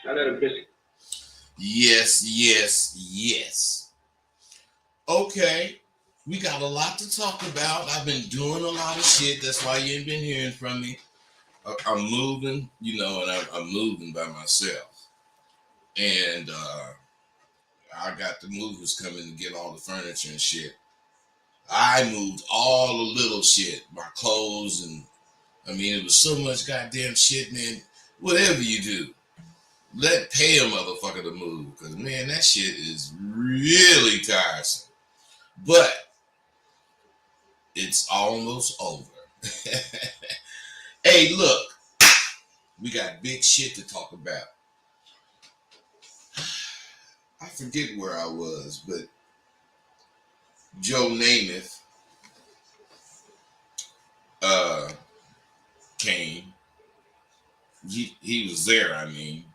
I let him piss. Yes, yes, yes. Okay. We got a lot to talk about. I've been doing a lot of shit. That's why you ain't been hearing from me. I'm moving, and I'm moving by myself. And I got the movers coming to get all the furniture and shit. I moved all the little shit, my clothes, and I mean, it was so much goddamn shit, man. Whatever you do, pay a motherfucker to move, because man, that shit is really tiresome. But it's almost over. Hey, look, we got big shit to talk about. I forget where I was, but Joe Namath uh, came. He was there. I mean,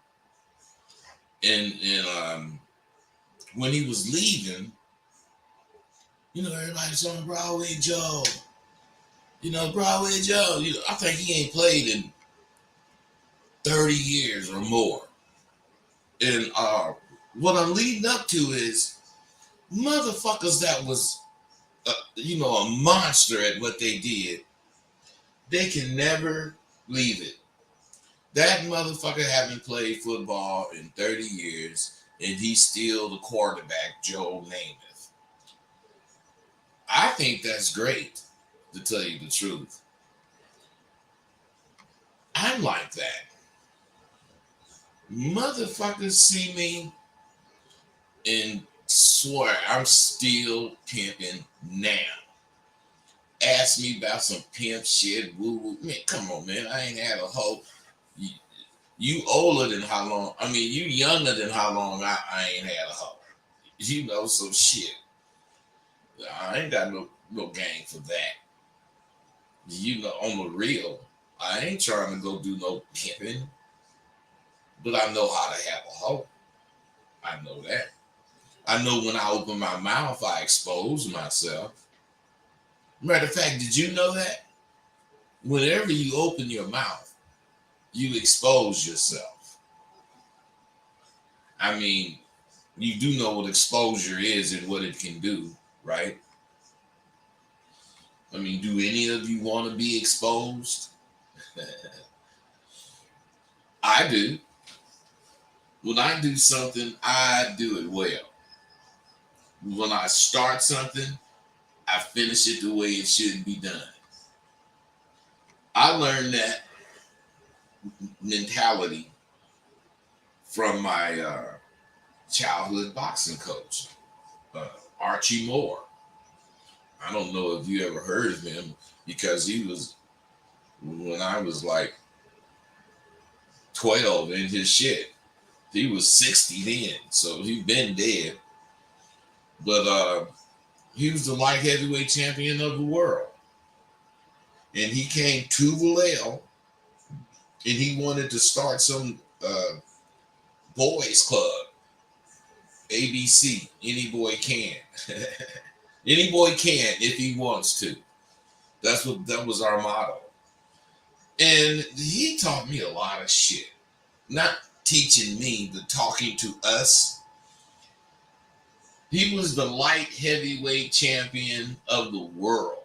and when he was leaving, everybody's on Broadway Joe. Broadway Joe. I think he ain't played in 30 years or more. And what I'm leading up to is motherfuckers that was, a monster at what they did. They can never leave it. That motherfucker haven't played football in 30 years, and he's still the quarterback, Joe Namath. I think that's great, to tell you the truth. I'm like that. Motherfuckers see me and swear I'm still pimping now. Ask me about some pimp shit, woo woo. Man, come on, man. I ain't had a hope. You older than how long? I mean, you younger than how long I ain't had a hoe. So shit. I ain't got no game for that. On the real, I ain't trying to go do no pimping, but I know how to have a hoe. I know that. I know when I open my mouth, I expose myself. Matter of fact, did you know that? Whenever you open your mouth, you expose yourself. I mean, you do know what exposure is and what it can do, right? I mean, do any of you want to be exposed? I do. When I do something, I do it well. When I start something, I finish it the way it should be done. I learned that mentality from my childhood boxing coach, uh, Archie Moore. I don't know if you ever heard of him because he was, when I was like 12 in his shit, he was 60 then, so he'd been dead. But he was the light heavyweight champion of the world. And he came to Vallejo and he wanted to start some boys club. ABC, any boy can. Any boy can if he wants to. That was our motto. And he taught me a lot of shit. Not teaching me, but talking to us. He was the light heavyweight champion of the world.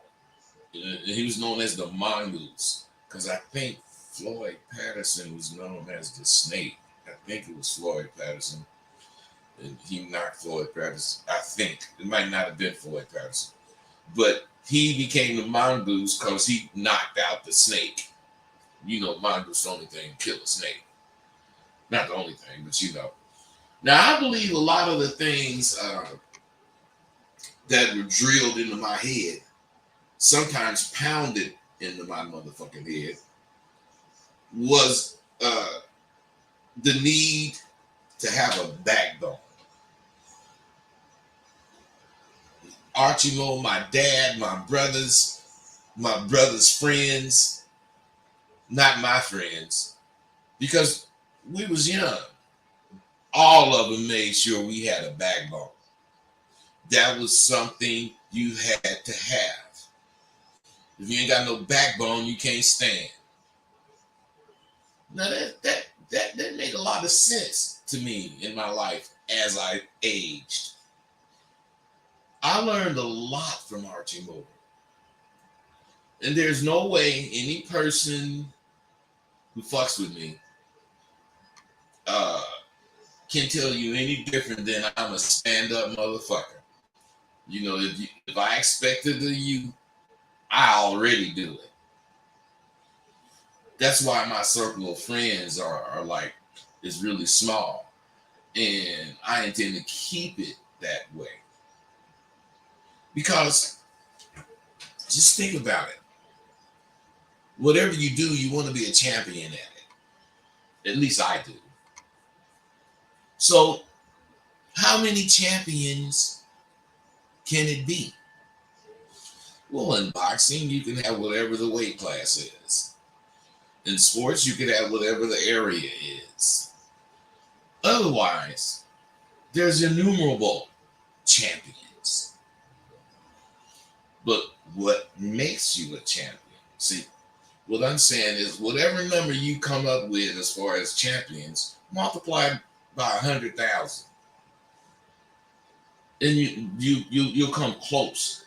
He was known as the Mongoose because I think Floyd Patterson was known as the Snake. I think it was Floyd Patterson. And he knocked Floyd Patterson. I think. It might not have been Floyd Patterson. But he became the Mongoose because he knocked out the Snake. Mongoose the only thing to kill a snake. Not the only thing, but. Now, I believe a lot of the things that were drilled into my head, sometimes pounded into my motherfucking head, was the need to have a backbone. Archie Moore, my dad, my brother's friends, not my friends, because we was young. All of them made sure we had a backbone. That was something you had to have. If you ain't got no backbone, you can't stand. Now that made a lot of sense to me in my life as I aged. I learned a lot from Archie Moore. And there's no way any person who fucks with me uh, can tell you any different than I'm a stand-up motherfucker. You know, if I expected of you, I already do it. That's why my circle of friends are like, is really small. And I intend to keep it that way. Because just think about it. Whatever you do, you want to be a champion at it. At least I do. So, how many champions can it be? Well, in boxing, you can have whatever the weight class is. In sports, you can have whatever the area is. Otherwise, there's innumerable champions. But what makes you a champion? See, what I'm saying is whatever number you come up with as far as champions, multiply by 100,000. And you'll come close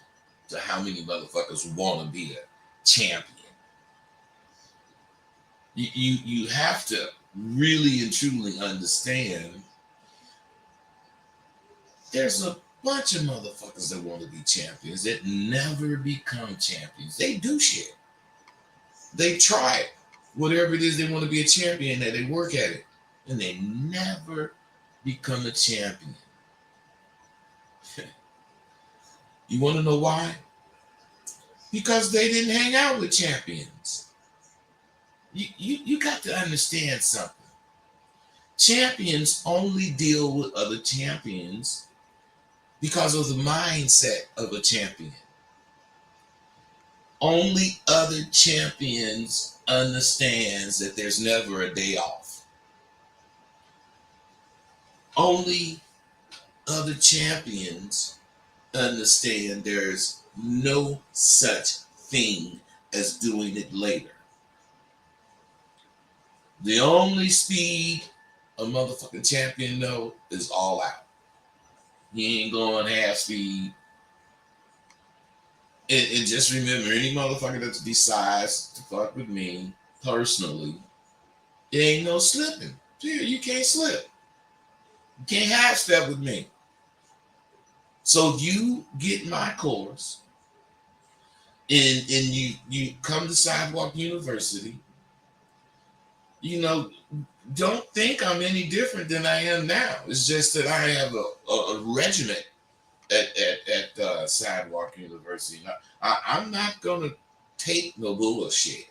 to how many motherfuckers want to be a champion. You have to really and truly understand there's a bunch of motherfuckers that want to be champions that never become champions. They do shit. They try it. Whatever it is they want to be a champion at, they work at it. And they never become a champion. You want to know why? Because they didn't hang out with champions. You got to understand something. Champions only deal with other champions because of the mindset of a champion. Only other champions understands that there's never a day off. Only other champions understand there's no such thing as doing it later. The only speed a motherfucking champion know is all out. He ain't going half speed. And just remember, any motherfucker that decides to fuck with me personally, it ain't no slipping. Dude, you can't slip. You can't half step with me. So you get my course and you come to Sidewalk University, you know, don't think I'm any different than I am now. It's just that I have a regiment at Sidewalk University. Now, I'm not going to take no bullshit.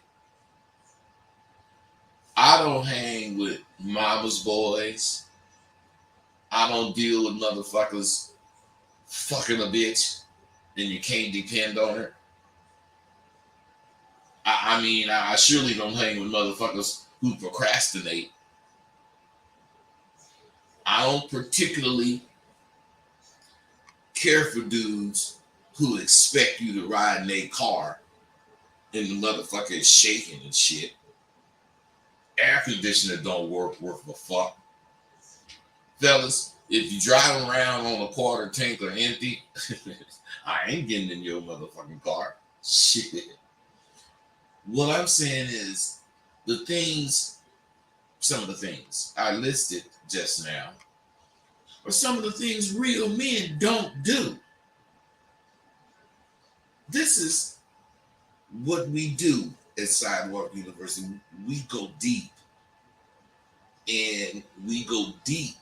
I don't hang with mama's boys. I don't deal with motherfuckers fucking a bitch and you can't depend on her. I mean, I surely don't hang with motherfuckers who procrastinate. I don't particularly care for dudes who expect you to ride in their car and the motherfucker is shaking and shit. Air conditioner don't worth a fuck. Fellas, if you drive around on a quarter tank or empty, I ain't getting in your motherfucking car. Shit. What I'm saying is some of the things I listed just now are some of the things real men don't do. This is what we do at Sidewalk University. We go deep. And we go deep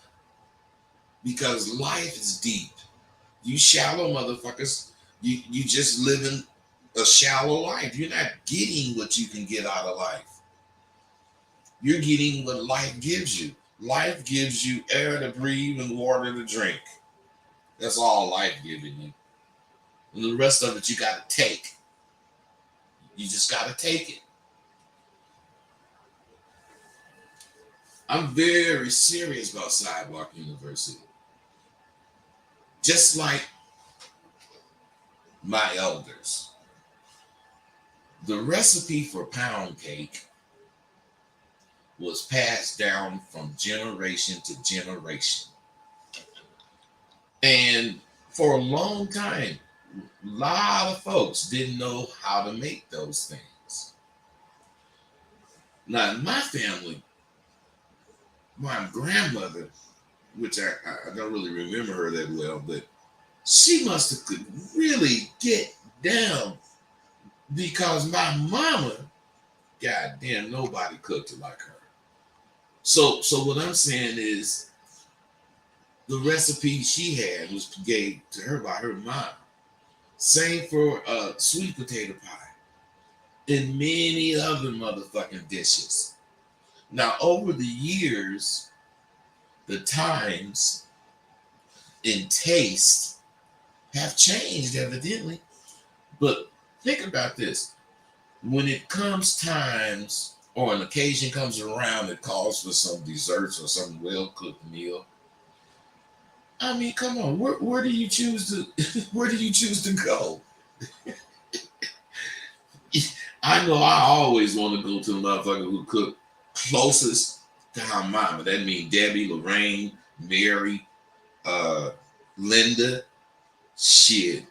because life is deep. You shallow motherfuckers, you just living a shallow life. You're not getting what you can get out of life. You're getting what life gives you. Life gives you air to breathe and water to drink. That's all life giving you. And the rest of it you got to take. You just got to take it. I'm very serious about Sidewalk University. Just like my elders. The recipe for pound cake was passed down from generation to generation. And for a long time, a lot of folks didn't know how to make those things. Now, in my family, my grandmother, which I don't really remember her that well, but she must have could really get down because my mama, goddamn, nobody cooked it like her. So what I'm saying is the recipe she had was gave to her by her mom. Same for sweet potato pie and many other motherfucking dishes. Now, over the years, the times and taste have changed evidently. But think about this. When it comes times or an occasion comes around that calls for some desserts or some well-cooked meal, I mean, come on, where do you choose to where do you choose to go? I know I always want to go to the motherfucker who cook closest to how mama. That means Debbie, Lorraine, Mary, uh, Linda, shit.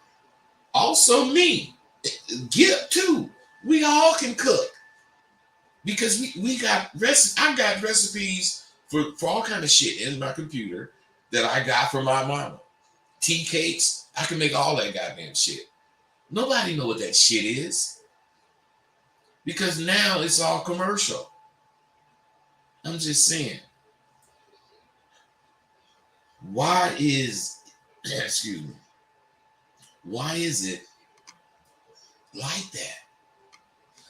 Also me. Get too. We all can cook. Because we got I got recipes for all kind of shit in my computer that I got from my mama. Tea cakes, I can make all that goddamn shit. Nobody know what that shit is. Because now it's all commercial. I'm just saying. Why is excuse me, why is it like that?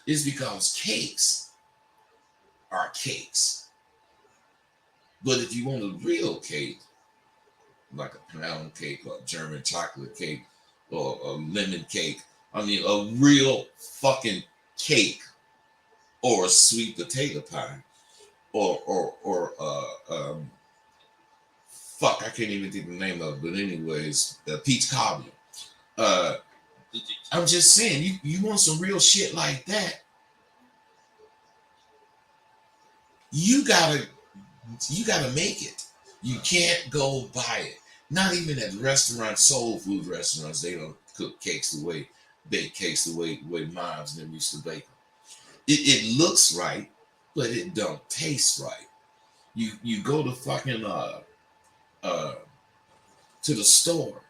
It's because cakes are cakes. But if you want a real cake, like a pound cake or a German chocolate cake or a lemon cake, I mean a real fucking cake or a sweet potato pie or fuck, I can't even think of the name of it, but anyways, peach cobbler. Uh, I'm just saying, you want some real shit like that, you gotta make it. You can't go buy it. Not even at restaurants, soul food restaurants, they don't cook cakes the way, bake cakes the way moms and them used to bake them. It looks right, but it don't taste right. You go to fucking uh to the store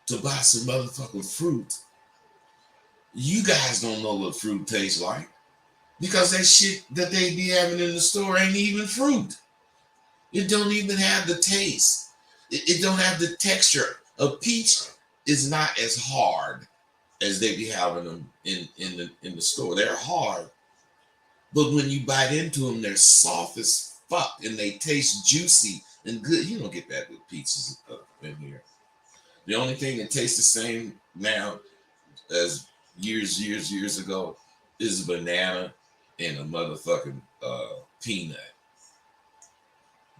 to buy some motherfucking fruit. You guys don't know what fruit tastes like because that shit that they be having in the store ain't even fruit. It don't even have the taste. It don't have the texture. A peach is not as hard as they be having them in the store. They're hard, but when you bite into them, they're soft as fuck and they taste juicy and good. You don't get that with peaches in here. The only thing that tastes the same now as years ago is a banana and a motherfucking peanut.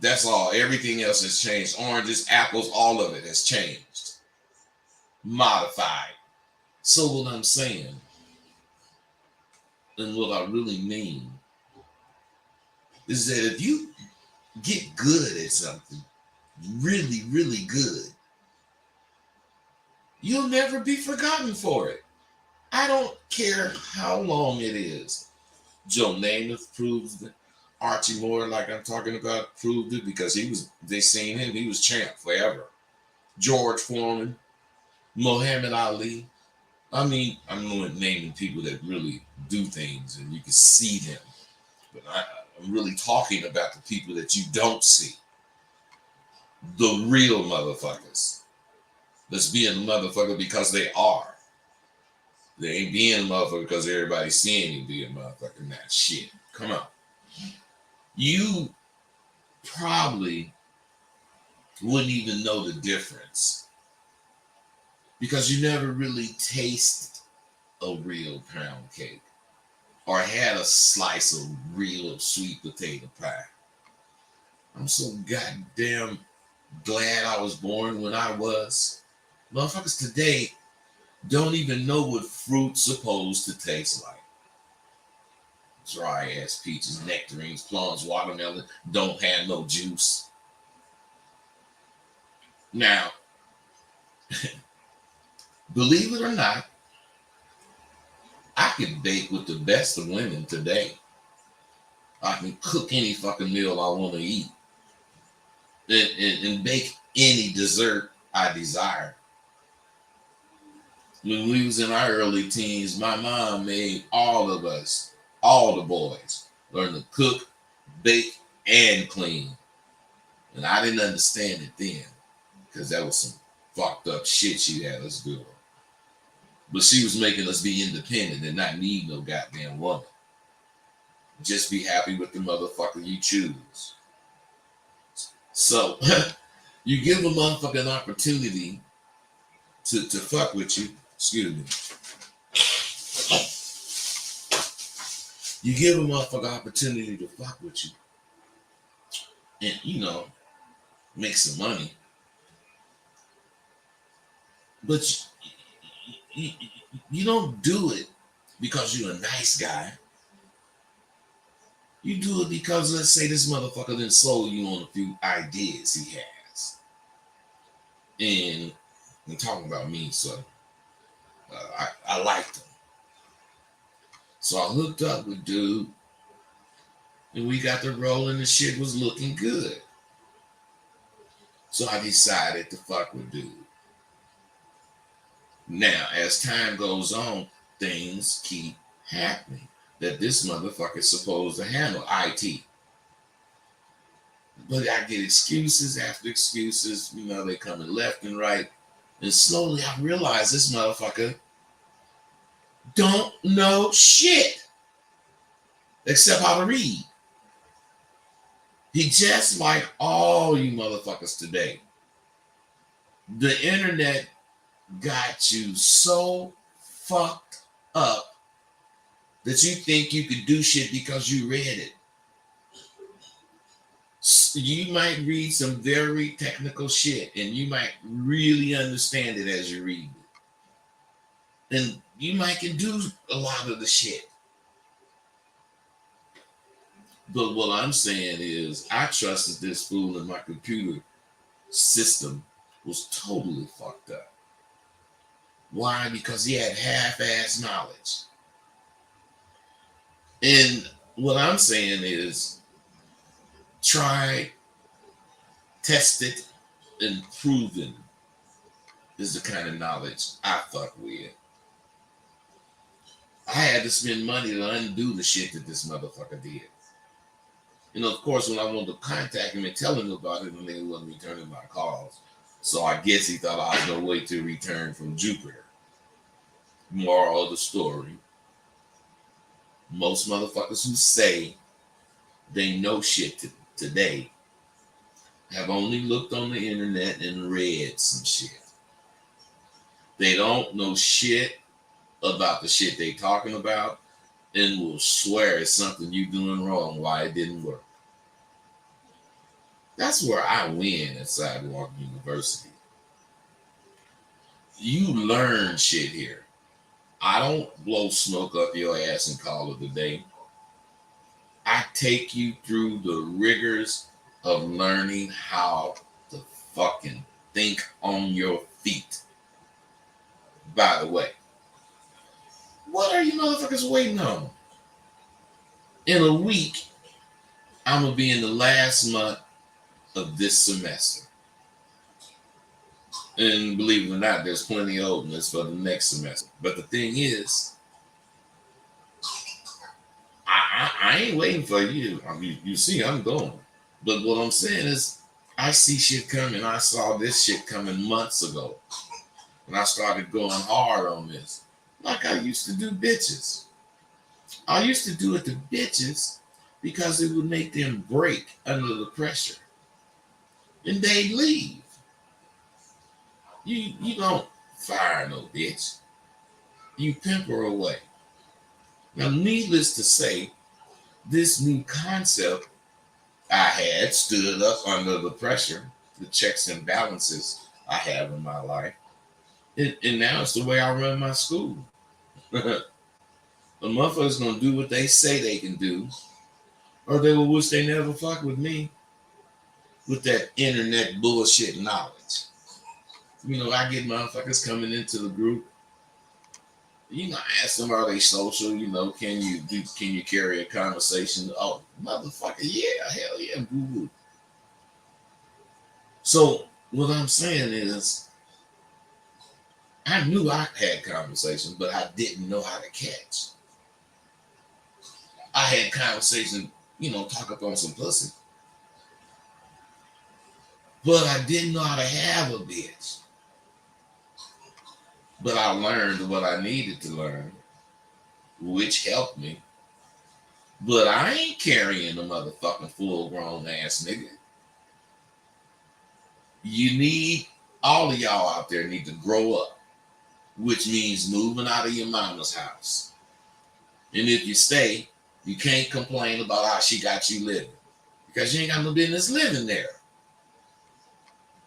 That's all. Everything else has changed. Oranges, apples, all of it has changed. Modified. So what I'm saying, and what I really mean, is that if you get good at something, really, really good, you'll never be forgotten for it. I don't care how long it is. Joe Namath proves it. Archie Moore, like I'm talking about, proved it because they seen him, he was champ forever. George Foreman, Muhammad Ali. I mean, I'm naming people that really do things and you can see them. But I'm really talking about the people that you don't see. The real motherfuckers. That's being a motherfucker because they are. They ain't being a motherfucker because everybody's seeing you be a motherfucker. Nah, shit. Come on. You probably wouldn't even know the difference because you never really tasted a real pound cake or had a slice of real sweet potato pie. I'm so goddamn glad I was born when I was. Motherfuckers today don't even know what fruit's supposed to taste like. Dry ass peaches, nectarines, plums, watermelon don't have no juice. Now, believe it or not, I can bake with the best of women today. I can cook any fucking meal I want to eat and bake any dessert I desire. When we was in our early teens, my mom made all of us, all the boys, learn to cook, bake, and clean. And I didn't understand it then because that was some fucked up shit she had us doing. But she was making us be independent and not need no goddamn woman. Just be happy with the motherfucker you choose. So you give a motherfucker an opportunity to fuck with you. Excuse me. You give a motherfucker opportunity to fuck with you. And, you know, make some money. But you don't do it because you're a nice guy. You do it because, let's say, this motherfucker then sold you on a few ideas he has. And I'm talking about me, so I liked him. So I hooked up with dude, and we got the rolling, and shit was looking good. So I decided to fuck with dude. Now, as time goes on, things keep happening that this motherfucker is supposed to handle, IT. But I get excuses after excuses, you know, they coming left and right. And slowly I realize this motherfucker don't know shit except how to read. He just like all you motherfuckers today. The internet got you so fucked up that you think you could do shit because you read it. You might read some very technical shit and you might really understand it as you read it. And you might can do a lot of the shit. But what I'm saying is I trusted this fool and my computer system was totally fucked up. Why? Because he had half-ass knowledge. And what I'm saying is try, tested, and proven is the kind of knowledge I fuck with. I had to spend money to undo the shit that this motherfucker did. And of course, when I wanted to contact him and tell him about it, the nigga wasn't returning my calls. So I guess he thought I was going to wait to return from Jupiter. Moral of the story. Most motherfuckers who say they know shit today have only looked on the internet and read some shit. They don't know shit about the shit they talking about and will swear it's something you doing wrong why it didn't work. That's where I win at Sidewalk University. You learn shit here. I don't blow smoke up your ass and call it a day. I take you through the rigors of learning how to fucking think on your feet. By the way, what are you motherfuckers waiting on? In a week, I'm going to be in the last month of this semester. And believe it or not, there's plenty of openness for the next semester. But the thing is, I ain't waiting for you. I mean, you see, I'm going. But what I'm saying is, I see shit coming. I saw this shit coming months ago. And I started going hard on this. Like I used to do bitches. I used to do it to bitches because it would make them break under the pressure. And they'd leave. You don't fire no bitch. You pimp her away. Now, needless to say, this new concept I had stood up under the pressure, the checks and balances I have in my life. And now it's the way I run my school. The motherfuckers gonna do what they say they can do, or they will wish they never fuck with me with that internet bullshit knowledge. You know, I get motherfuckers coming into the group. You know, I ask them, are they social? You know, can you carry a conversation? Oh, motherfucker, yeah, hell yeah, boo boo. So what I'm saying is, I knew I had conversations, but I didn't know how to catch. I had conversations, you know, talk up on some pussy, but I didn't know how to have a bitch. But I learned what I needed to learn, which helped me. But I ain't carrying a motherfucking full grown ass nigga. You need, all of y'all out there need to grow up, which means moving out of your mama's house. And if you stay, you can't complain about how she got you living, because you ain't got no business living there.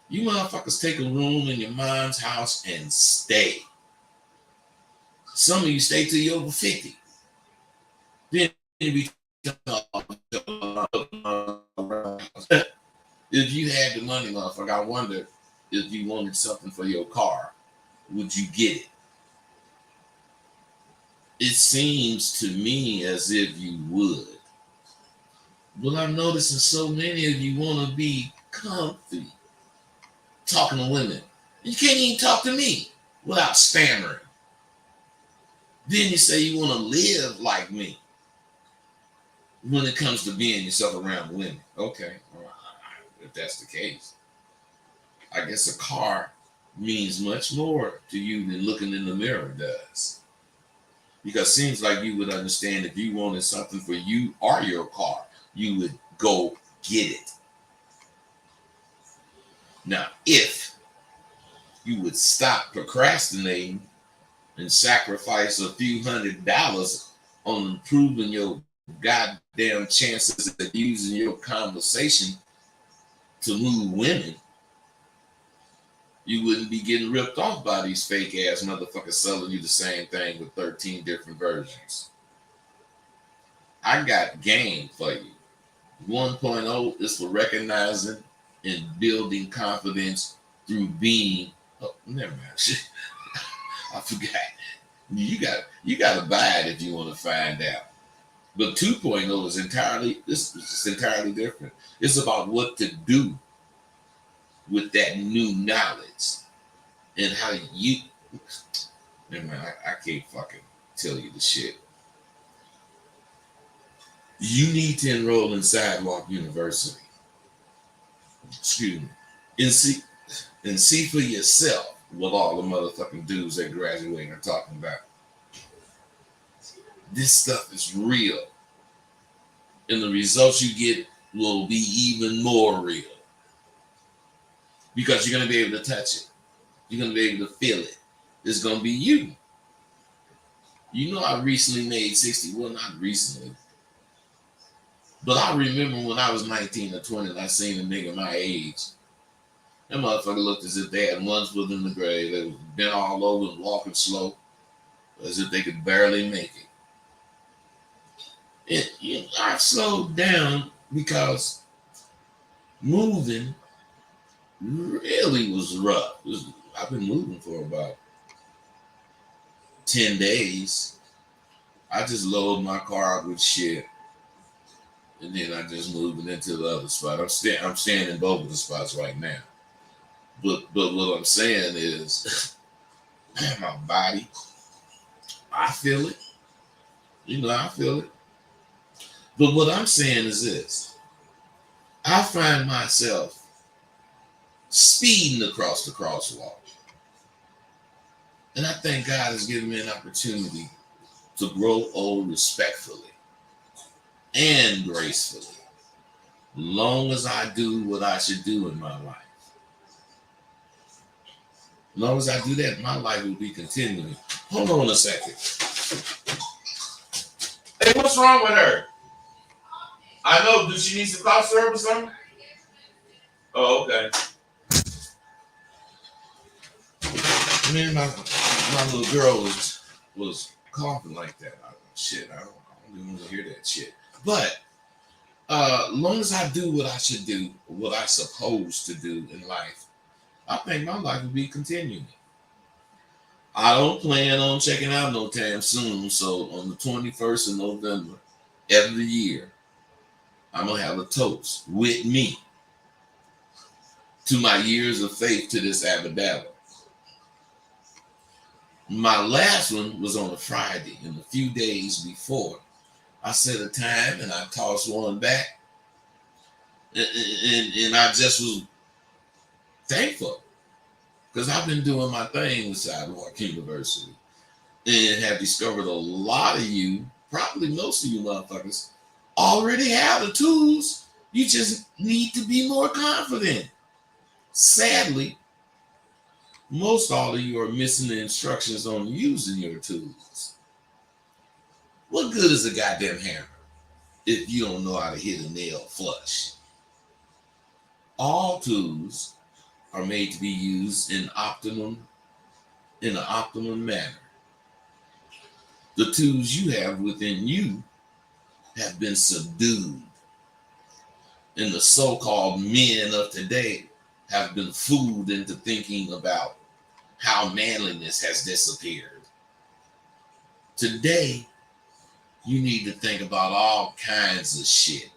You motherfuckers take a room in your mom's house and stay. Some of you stay till you're over 50. Then you be if you had the money, motherfucker, I wonder if you wanted something for your car, would you get it? It seems to me as if you would. But I'm noticing so many of you want to be comfy talking to women. You can't even talk to me without stammering. Then you say you want to live like me when it comes to being yourself around women. Okay, all right. If that's the case, I guess a car means much more to you than looking in the mirror does. Because it seems like you would understand if you wanted something for you or your car, you would go get it. Now, if you would stop procrastinating and sacrifice a few $100s on improving your goddamn chances at using your conversation to move women, you wouldn't be getting ripped off by these fake ass motherfuckers selling you the same thing with 13 different versions. I got game for you. 1.0 is for recognizing and building confidence through being. Oh, never mind. I forgot. You got to buy it if you want to find out. But 2.0 is entirely different. It's about what to do with that new knowledge and how you. Never mind. I can't fucking tell you the shit. You need to enroll in Sidewalk University. Excuse me. And see for yourself what all the motherfucking dudes that graduate are talking about. This stuff is real. And the results you get will be even more real. Because you're going to be able to touch it. You're going to be able to feel it. It's going to be you. You know, I recently made 60. Well, not recently. But I remember when I was 19 or 20 and I seen a nigga my age. That motherfucker looked as if they had one foot in the grave. They was bent all over and walking slow, as if they could barely make it. I slowed down because moving really was rough. I've been moving for about 10 days. I just load my car up with shit, and then I just moved it into the other spot. I'm staying in both of the spots right now. But what I'm saying is, my body, I feel it. You know, I feel it. But what I'm saying is this. I find myself speeding across the crosswalk. And I think God has given me an opportunity to grow old respectfully and gracefully. Long as I do what I should do in my life. As long as I do that, my life will be continuing. Hold on a second. Hey, what's wrong with her? I know. Does she need some cough syrup or something? Oh, okay. Man, my little girl was coughing like that. shit, I don't even want to hear that shit. But long as I do what I should do, what I supposed to do in life, I think my life will be continuing. I don't plan on checking out no time soon. So on the 21st of November every year, I'm gonna have a toast with me to my years of faith to this Abadabba. My last one was on a Friday, and a few days before, I set a time and I tossed one back, and I just was thankful because I've been doing my thing with Sidewalk University and have discovered a lot of you, probably most of you motherfuckers, already have the tools. You just need to be more confident. Sadly, most all of you are missing the instructions on using your tools. What good is a goddamn hammer if you don't know how to hit a nail flush? All tools are made to be used in an optimum manner. The tools you have within you have been subdued, and the so-called men of today have been fooled into thinking about how manliness has disappeared. Today, you need to think about all kinds of shit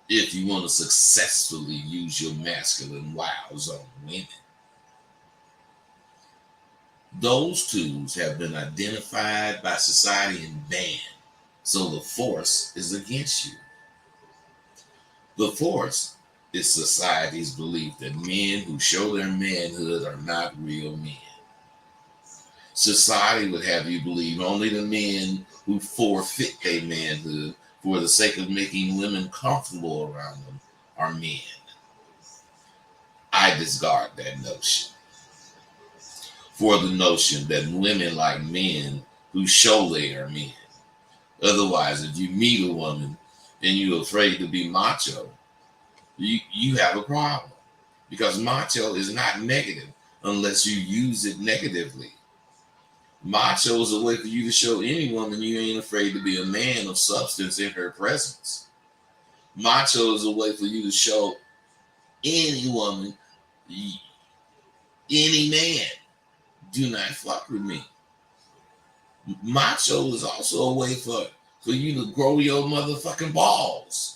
if you want to successfully use your masculine wiles on women. Those tools have been identified by society and banned, so the force is against you. The force is society's belief that men who show their manhood are not real men. Society would have you believe only the men who forfeit their manhood for the sake of making women comfortable around them are men. I discard that notion for the notion that women like men who show they are men. Otherwise, if you meet a woman and you're afraid to be macho, you have a problem, because macho is not negative unless you use it negatively. Macho is a way for you to show any woman you ain't afraid to be a man of substance in her presence. Macho is a way for you to show any woman, any man, do not fuck with me. Macho is also a way for you to grow your motherfucking balls.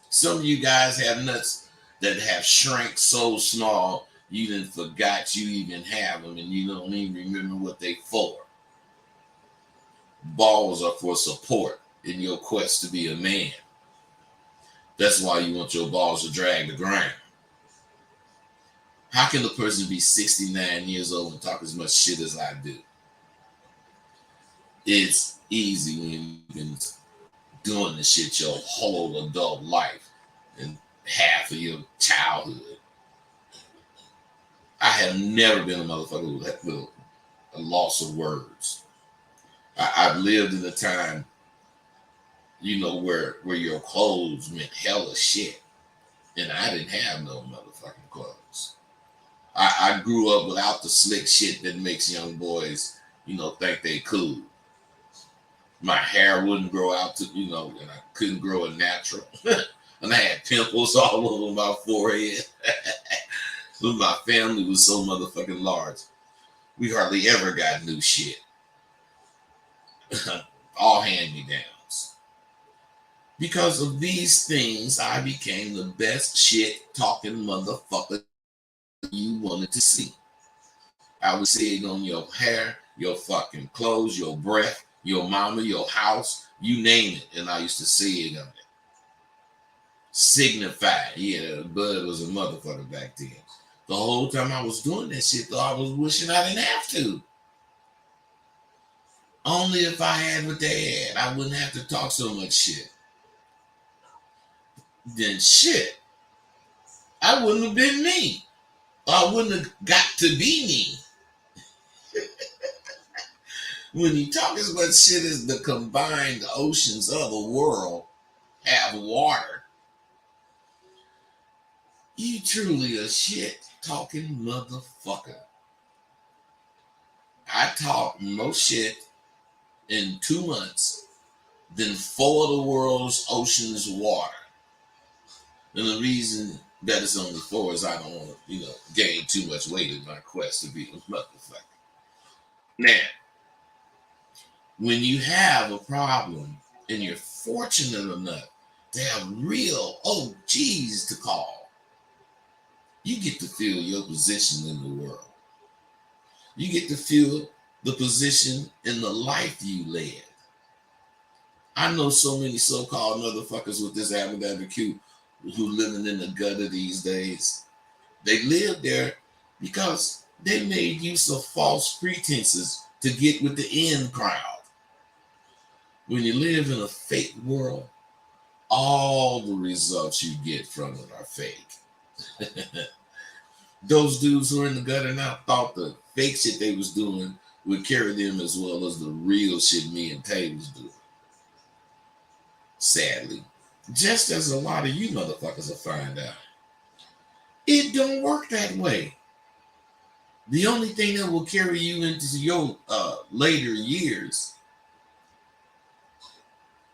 Some of you guys have nuts that have shrank so small you done forgot you even have them and you don't even remember what they for. Balls are for support in your quest to be a man. That's why you want your balls to drag the ground. How can a person be 69 years old and talk as much shit as I do? It's easy when you've been doing this shit your whole adult life and half of your childhood. I have never been a motherfucker with a loss of words. I've lived in a time, where your clothes meant hella shit. And I didn't have no motherfucking clothes. I grew up without the slick shit that makes young boys, think they cool. My hair wouldn't grow out and I couldn't grow a natural. And I had pimples all over my forehead. But my family was so motherfucking large. We hardly ever got new shit. All hand-me-downs. Because of these things, I became the best shit-talking motherfucker you wanted to see. I would see it on your hair, your fucking clothes, your breath, your mama, your house, you name it. And I used to see it on it. Signified. Yeah, Bud was a motherfucker back then. The whole time I was doing that shit, though, I was wishing I didn't have to. Only if I had what they had, I wouldn't have to talk so much shit. Then shit, I wouldn't have been me. I wouldn't have got to be me. When you talk as much shit as the combined oceans of the world have water, you truly a shit talking motherfucker. I talk more shit in 2 months than 4 of the world's oceans water. And the reason that it's only 4 is I don't want to, gain too much weight in my quest to be a motherfucker. Now, when you have a problem and you're fortunate enough to have real OGs to call, you get to feel your position in the world. You get to feel the position in the life you led. I know so many so-called motherfuckers with this attitude who living in the gutter these days. They live there because they made use of false pretenses to get with the in crowd. When you live in a fake world, all the results you get from it are fake. Those dudes who are in the gutter now thought the fake shit they was doing would carry them as well as the real shit me and Tay was doing. Sadly, just as a lot of you motherfuckers will find out, it don't work that way. The only thing that will carry you into your later years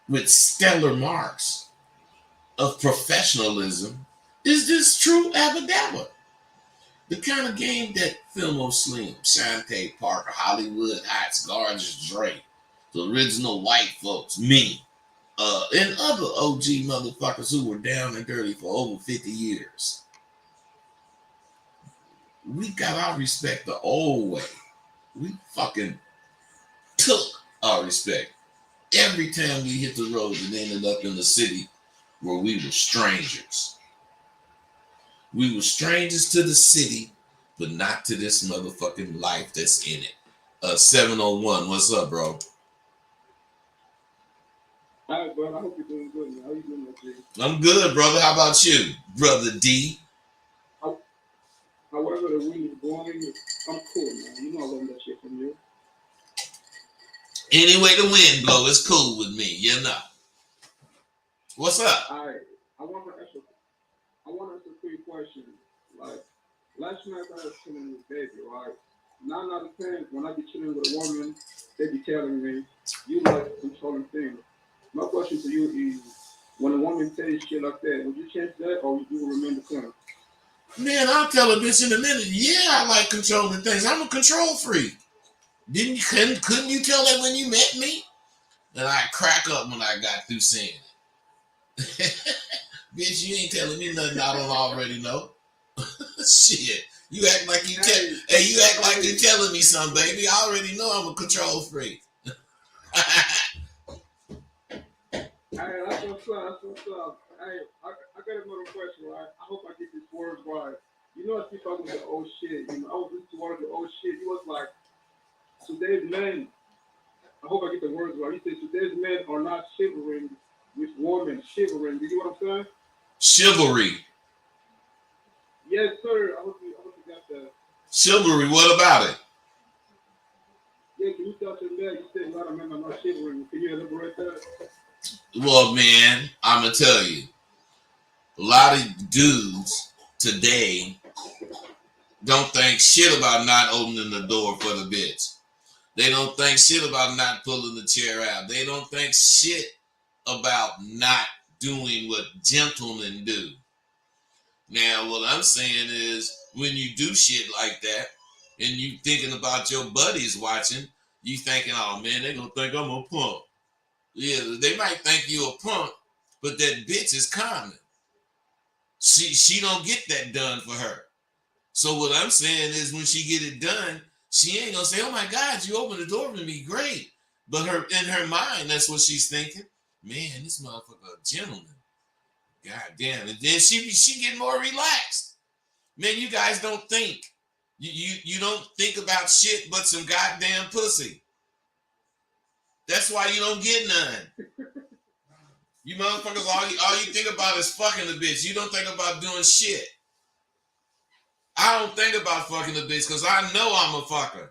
with stellar marks of professionalism is this true abadabba. The kind of game that Filmo Slim, Shantae Parker, Hollywood Heights, Gorgeous Drake, the original white folks, me, and other OG motherfuckers who were down and dirty for over 50 years. We got our respect the old way. We fucking took our respect every time we hit the road and ended up in the city where we were strangers. We were strangers to the city, but not to this motherfucking life that's in it. 701, what's up, bro? All right, bro. I hope you're doing good, man. How you doing, G? I'm good, brother. How about you, brother D? However the wind is blowing, I'm cool, man. You know I love that shit from you. Any way the wind blow is cool with me, you know. What's up? All right. I want to ask a quick question. Like, last night I was chilling with baby, right? 9 out of 10, when I be chilling with a woman, they be telling me, you like controlling things. My question to you is, when a woman says shit like that, would you change that or would you remain the same? Man, I'll tell a bitch in a minute. Yeah, I like controlling things. I'm a control freak. Couldn't you tell that when you met me? And I crack up when I got through saying it. Bitch, you ain't telling me nothing I don't already know. Shit. You act like you act like you're telling me something, baby. I already know I'm a control freak. Hey, that's what's up. That's what's up. Hey, I got another question, right? I hope I get this word right. You know, if you talking about the old shit, I was listening to one of the old shit. He was like, today's men, I hope I get the words right. He said, today's men are not shivering with women shivering. You know what I'm saying? Chivalry. Yes, sir. I hope you got that. Chivalry, what about it? Yeah, can you tell your man, you said a lot of men are not shivering. Can you elaborate that? Well, man, I'm going to tell you. A lot of dudes today don't think shit about not opening the door for the bitch. They don't think shit about not pulling the chair out. They don't think shit about not doing what gentlemen do. Now, what I'm saying is, when you do shit like that, and you thinking about your buddies watching, you thinking, oh man, they gonna think I'm a punk. Yeah, they might think you a punk, but that bitch is common. She don't get that done for her. So what I'm saying is, when she get it done, she ain't gonna say, "Oh my God, you opened the door for me, great." But in her mind, that's what she's thinking. Man, this motherfucker a gentleman. God damn. And then she get more relaxed. Man, you guys don't think. You don't think about shit but some goddamn pussy. That's why you don't get none. You motherfuckers, all you think about is fucking the bitch. You don't think about doing shit. I don't think about fucking the bitch because I know I'm a fucker.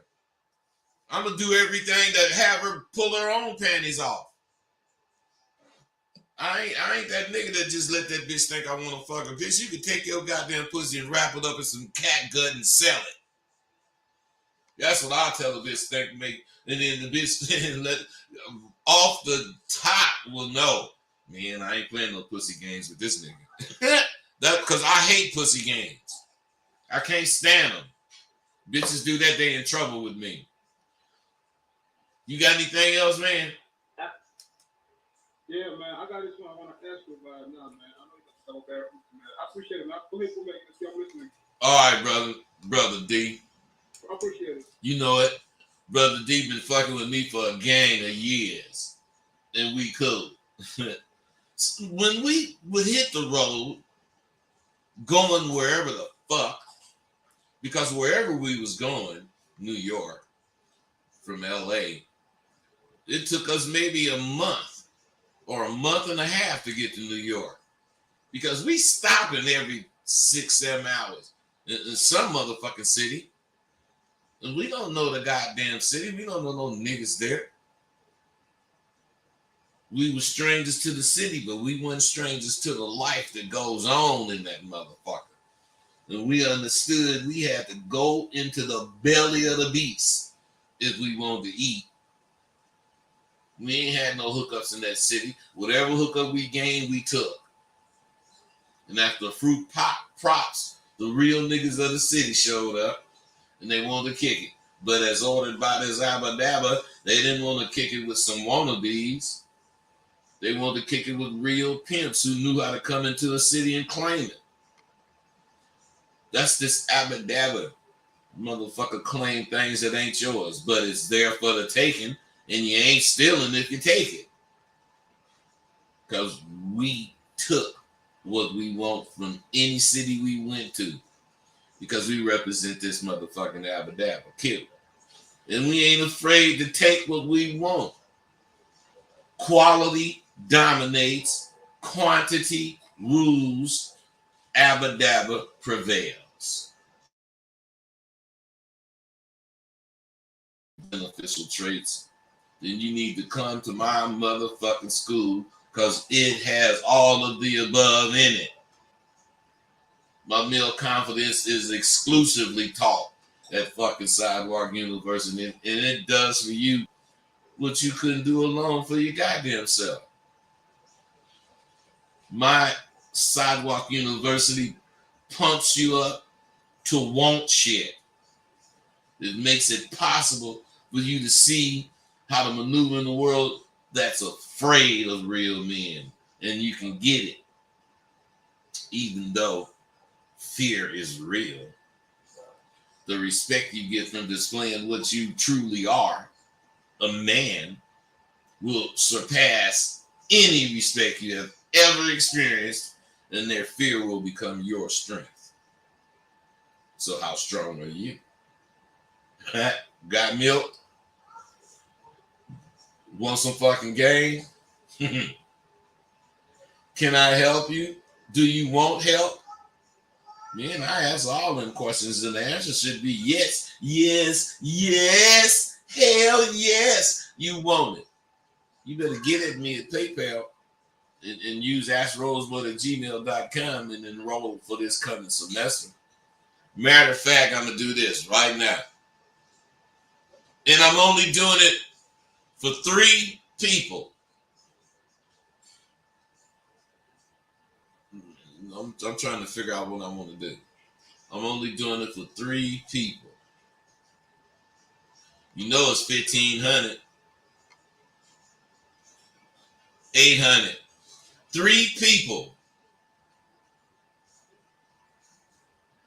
I'm gonna do everything to have her pull her own panties off. I ain't that nigga that just let that bitch think I want to fuck her. Bitch, you can take your goddamn pussy and wrap it up in some cat gut and sell it. That's what I tell a bitch think make. And then the bitch let off the top will know, man, I ain't playing no pussy games with this nigga. That because I hate pussy games. I can't stand them. Bitches do that, they in trouble with me. You got anything else, man? Yeah, man. I got this one I want to ask you about now, man. I know you got so bad, man. I appreciate it, man. Please for making this. I'm listening. All right, brother D. I appreciate it. You know it. Brother D been fucking with me for a gang of years. And we cool. When we would hit the road, going wherever the fuck, because wherever we was going, New York, from LA, it took us maybe a month or a month and a half to get to New York. Because we stopping every 6-7 hours in some motherfucking city. And we don't know the goddamn city. We don't know no niggas there. We were strangers to the city, but we weren't strangers to the life that goes on in that motherfucker. And we understood we had to go into the belly of the beast if we wanted to eat. We ain't had no hookups in that city. Whatever hookup we gained, we took. And after fruit pop props, the real niggas of the city showed up and they wanted to kick it. But as ordered by this Abba Dabba, they didn't want to kick it with some wannabes. They wanted to kick it with real pimps who knew how to come into a city and claim it. That's this Abba Dabba motherfucker claim things that ain't yours, but it's there for the taking, and you ain't stealing if you take it. Because we took what we want from any city we went to. Because we represent this motherfucking Abba Dabba killer. And we ain't afraid to take what we want. Quality dominates, quantity rules, Abba Dabba prevails. Beneficial traits, then you need to come to my motherfucking school because it has all of the above in it. My male confidence is exclusively taught at fucking Sidewalk University, and it does for you what you couldn't do alone for your goddamn self. My Sidewalk University pumps you up to want shit. It makes it possible for you to see how to maneuver in a world that's afraid of real men. And you can get it. Even though fear is real. The respect you get from displaying what you truly are, a man, will surpass any respect you have ever experienced, and their fear will become your strength. So how strong are you? Got milk? Want some fucking game? Can I help you? Do you want help? Man, I ask all them questions, and the answer should be yes, yes, yes, hell yes, you want it. You better get at me at PayPal and use askrosebud@gmail.com and enroll for this coming semester. Matter of fact, I'm going to do this right now. And I'm only doing it for 3 people. I'm trying to figure out what I want to do. I'm only doing it for 3 people. You know it's 1,500. 800. 3 people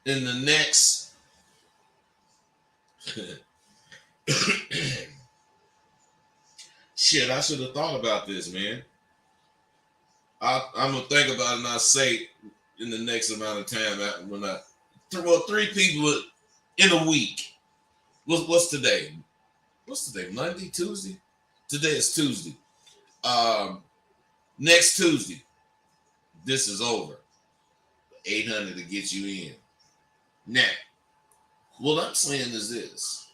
in the next shit, I should have thought about this, man. I'm gonna think about it and I'll say in the next amount of time when 3 people in a week. What's today? What's today? Monday, Tuesday? Today is Tuesday. Next Tuesday, this is over. 800 to get you in. Now, what I'm saying is this.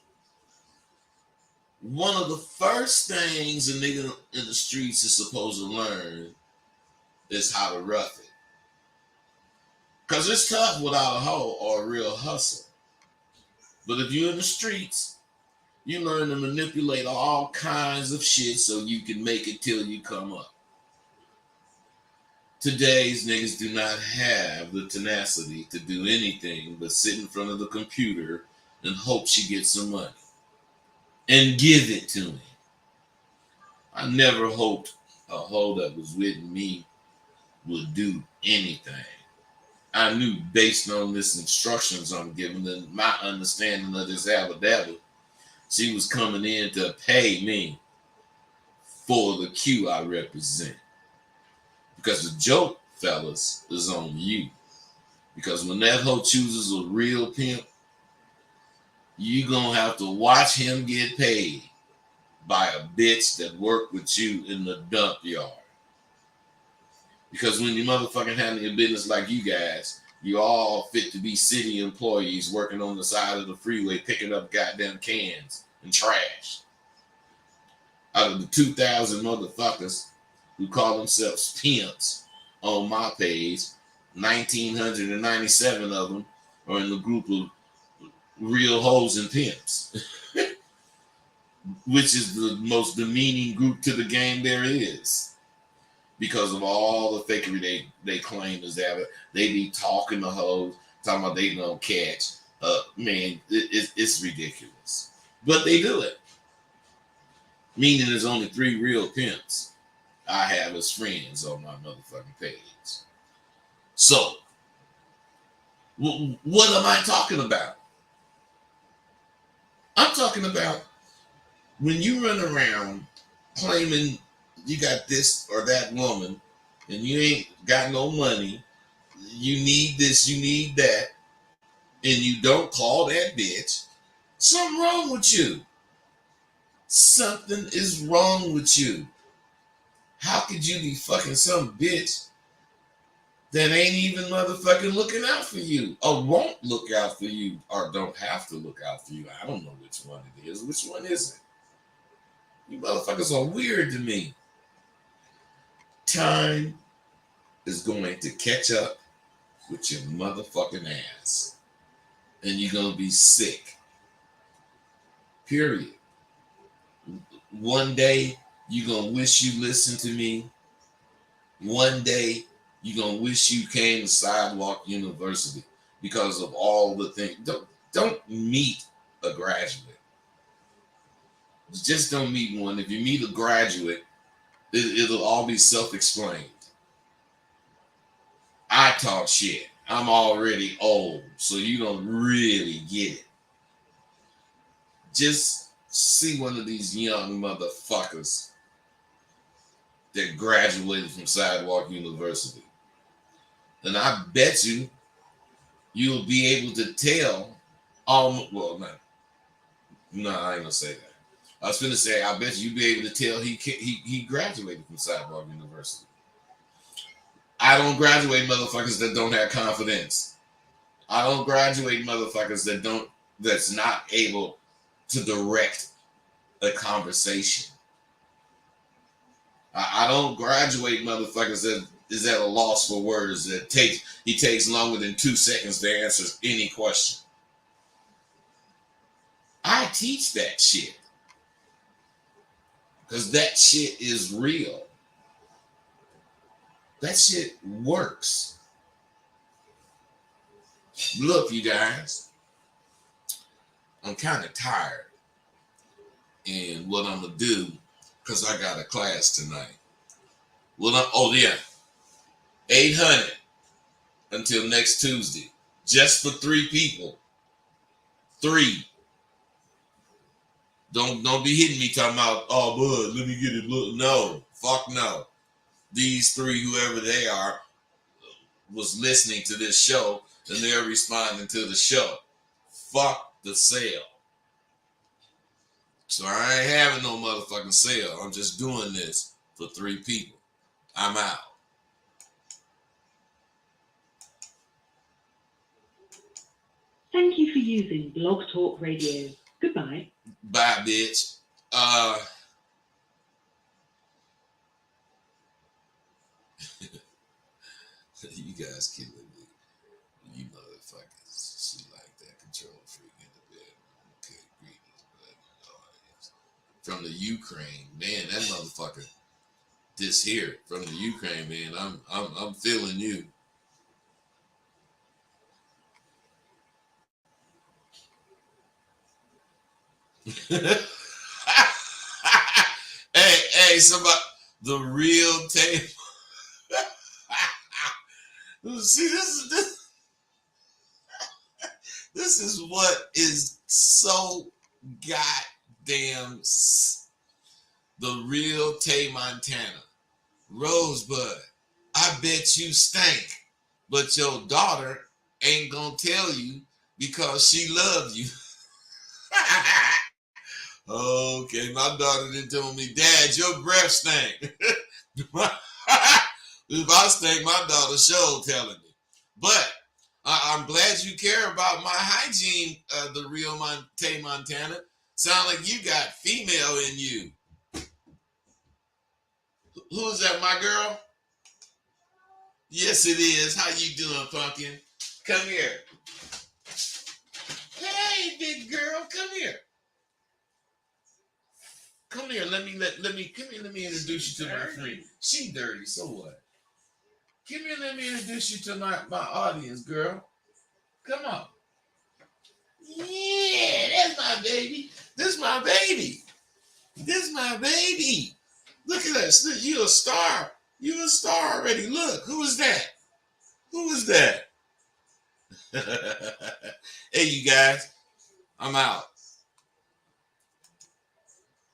One of the first things a nigga in the streets is supposed to learn is how to rough it. Because it's tough without a hoe or a real hustle. But if you're in the streets, You learn to manipulate all kinds of shit so you can make it till you come up. Today's niggas do not have the tenacity to do anything but sit in front of the computer and hope she gets some money and give it to me. I never hoped a hoe that was with me would do anything. I knew based on this instructions I'm giving and my understanding of this abadabba, she was coming in to pay me for the Q I represent. Because the joke, fellas, is on you. Because when that hoe chooses a real pimp, you gonna have to watch him get paid by a bitch that worked with you in the dump yard. Because when you motherfucking handle your business like you guys, you all fit to be city employees working on the side of the freeway picking up goddamn cans and trash. Out of the 2,000 motherfuckers who call themselves pimps on my page, 1,997 of them are in the group of real hoes and pimps, which is the most demeaning group to the game there is. Because of all the fakery they claim is that they be talking to hoes, talking about they don't catch. Man, it's ridiculous. But they do it. Meaning there's only 3 real pimps I have as friends on my motherfucking page. So, what am I talking about? I'm talking about when you run around claiming you got this or that woman and you ain't got no money, you need this, you need that, and you don't call that bitch, something wrong with you. Something is wrong with you. How could you be fucking some bitch that ain't even motherfucking looking out for you or won't look out for you or don't have to look out for you? I don't know which one it is. Which one is it? You motherfuckers are weird to me. Time is going to catch up with your motherfucking ass. And you're going to be sick. Period. One day, you're going to wish you listened to me. One day, you're going to wish you came to Sidewalk University because of all the things. Don't meet a graduate. Just don't meet one. If you meet a graduate, it'll all be self-explained. I talk shit. I'm already old, so you don't really get it. Just see one of these young motherfuckers that graduated from Sidewalk University. And I bet you'll be able to tell well, no, I ain't gonna say that. I was gonna say, I bet you'll be able to tell he graduated from Sidewalk University. I don't graduate motherfuckers that don't have confidence. I don't graduate motherfuckers that's not able to direct a conversation. I don't graduate motherfuckers that is at a loss for words he takes longer than 2 seconds to answer any question. I teach that shit. Because that shit is real. That shit works. Look, you guys, I'm kind of tired. And what I'm going to do, because I got a class tonight. 800 until next Tuesday. Just for 3 people. 3. Don't be hitting me talking about, oh, bud, let me get it. Look. No. Fuck no. These 3, whoever they are, was listening to this show and they're responding to the show. Fuck the sale. So I ain't having no motherfucking sale. I'm just doing this for 3 people. I'm out. Thank you for using Blog Talk Radio. Goodbye. Bye, bitch. You guys killing me. You motherfuckers. She like that control freak in the bed. Okay, greetings, but from the Ukraine. Man, that motherfucker. This here from the Ukraine, man. I'm feeling you. hey, somebody, the real tape. See, this is what is so goddamn the real Tay Montana. Rosebud, I bet you stink, but your daughter ain't gonna tell you because she loves you. Okay, my daughter didn't tell me, Dad, your breath stank. If I stink, my daughter sure telling me. But I'm glad you care about my hygiene, the real Tay Montana. Sound like you got female in you. Who's that, my girl? Yes, it is. How you doing, Pumpkin? Come here. Hey, big girl, come here. Come here. Let me introduce you to my friend. She dirty, so what? Come here, let me introduce you to my audience, girl. Come on. Yeah, that's my baby. This my baby. This my baby. Look at us. You a star. You a star already. Look, who is that? Who is that? Hey, you guys. I'm out.